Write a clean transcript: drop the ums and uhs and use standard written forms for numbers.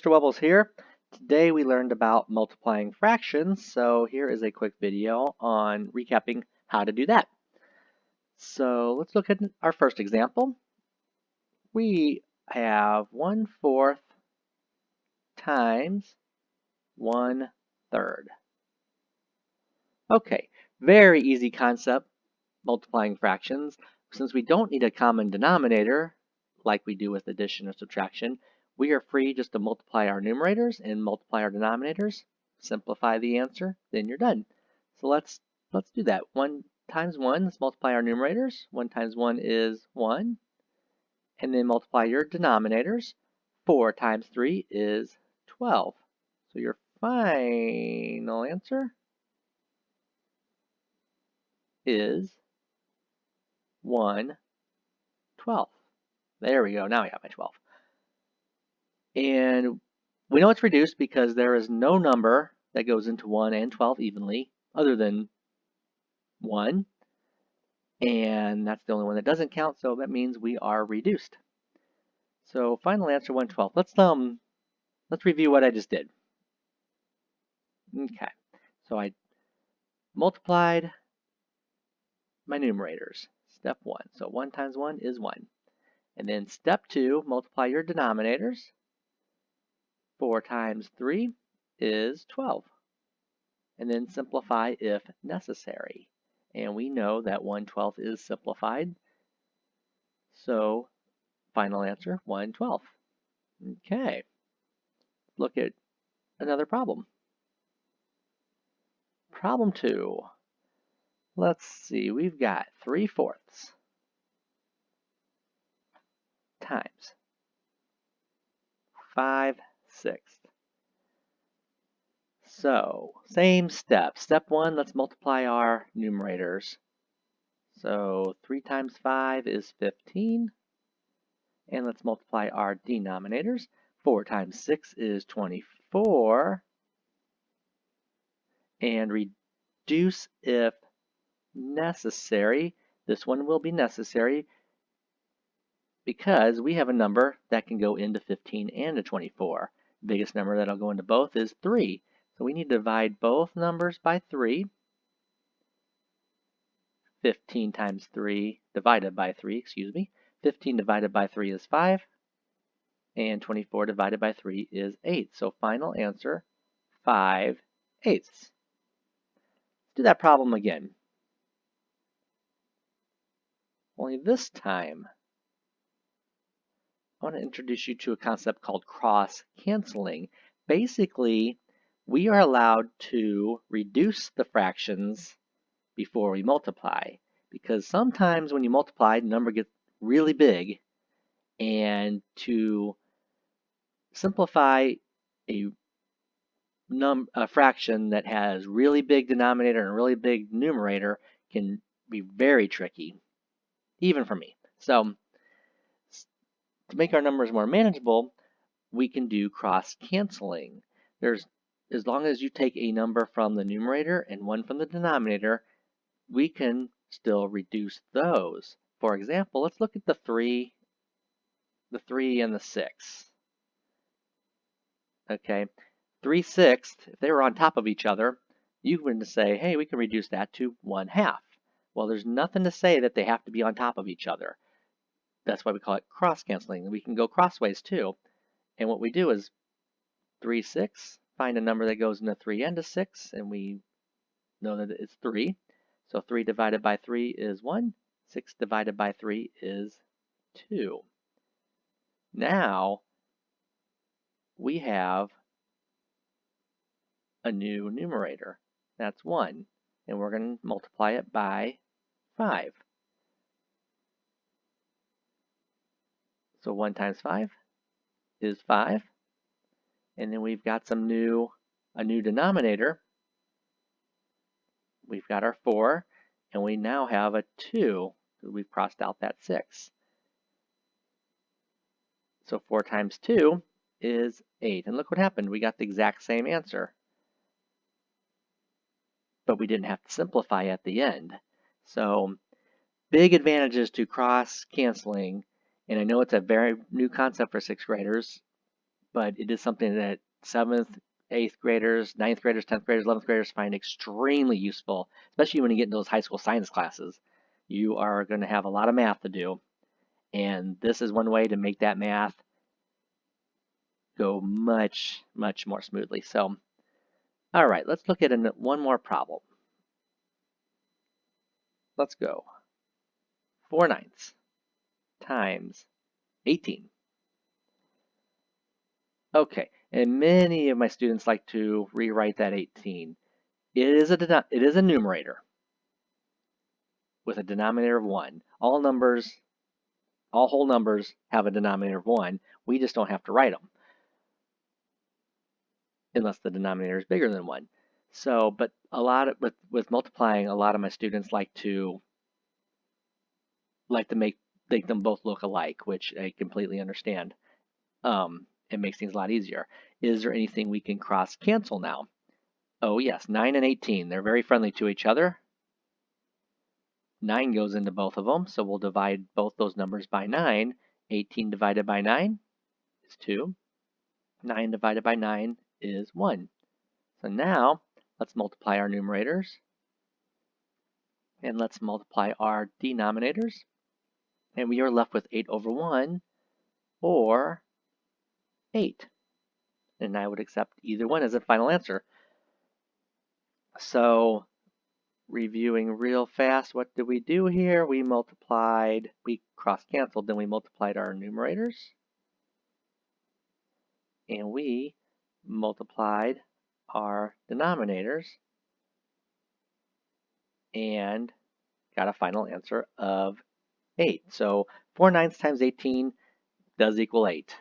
Mr. Wubbles here. Today we learned about multiplying fractions, so here is a quick video on recapping how to do that. So let's look at our first example. We have 1/4 times 1/3. Okay, very easy concept, multiplying fractions. Since we don't need a common denominator, like we do with addition or subtraction, we are free just to multiply our numerators and multiply our denominators, simplify the answer, then you're done. So let's do that. 1 times 1, let's multiply our numerators. 1 times 1 is 1. And then multiply your denominators. 4 times 3 is 12. So your final answer is 1/12. There we go, now I got my 12. And we know it's reduced because there is no number that goes into 1 and 12 evenly other than 1. And that's the only one that doesn't count, so that means we are reduced. So final answer 1/12. Let's review what I just did. Okay, so I multiplied my numerators. Step 1. So 1 times 1 is 1. And then step 2, multiply your denominators. 4 times 3 is 12. And then simplify if necessary. And we know that 1/12 is simplified. So final answer 1/12. Okay, look at another problem. Problem 2. Let's see, we've got 3/4 times 5/6. So same step. Step 1, let's multiply our numerators. So 3 times 5 is 15. And let's multiply our denominators. 4 times 6 is 24. And reduce if necessary. This one will be necessary because we have a number that can go into 15 and to 24. The biggest number that'll go into both is 3. So we need to divide both numbers by 3. 15 times 3 divided by 3, excuse me. 15 divided by 3 is 5. And 24 divided by 3 is 8. So final answer, 5/8. Let's do that problem again. Only this time, I want to introduce you to a concept called cross-canceling. Basically, we are allowed to reduce the fractions before we multiply, because sometimes when you multiply, the number gets really big, and to simplify a fraction that has really big denominator and really big numerator can be very tricky, even for me. So to make our numbers more manageable, we can do cross-canceling. As long as you take a number from the numerator and one from the denominator, we can still reduce those. For example, let's look at the 3 and the 6. Okay, 3/6, if they were on top of each other, you would say, hey, we can reduce that to 1/2. Well, there's nothing to say that they have to be on top of each other. That's why we call it cross-canceling. We can go crossways too. And what we do is 3/6, find a number that goes into 3 and a 6, and we know that it's 3. So 3 divided by 3 is 1. 6 divided by 3 is 2. Now we have a new numerator. That's 1. And we're going to multiply it by 5. So 1 times 5 is 5. And then we've got a new denominator. We've got our 4, and we now have a 2. We've crossed out that 6. So 4 times 2 is 8. And look what happened. We got the exact same answer. But we didn't have to simplify at the end. So big advantages to cross-canceling. And I know it's a very new concept for 6th graders. but it is something that 7th, 8th graders, 9th graders, 10th graders, 11th graders find extremely useful, especially when you get into those high school science classes. You are going to have a lot of math to do, and this is one way to make that math go much, much more smoothly. So, all right, let's look at one more problem. Let's go. 4/9 times 18. Okay, and many of my students like to rewrite that 18. It is a numerator with a denominator of 1. All whole numbers have a denominator of 1. We just don't have to write them unless the denominator is bigger than 1. So, but with multiplying, a lot of my students like to make them both look alike, which I completely understand. It makes things a lot easier. Is there anything we can cross cancel now? Oh yes, 9 and 18. They're very friendly to each other. 9 goes into both of them, so we'll divide both those numbers by 9. 18 divided by 9 is 2. 9 divided by 9 is 1. So now let's multiply our numerators and let's multiply our denominators. And we are left with 8 over 1 or 8. And I would accept either one as a final answer. So reviewing real fast, what did we do here? We cross-canceled, then we multiplied our numerators. And we multiplied our denominators and got a final answer of 8. So 4/9 times 18 does equal 8.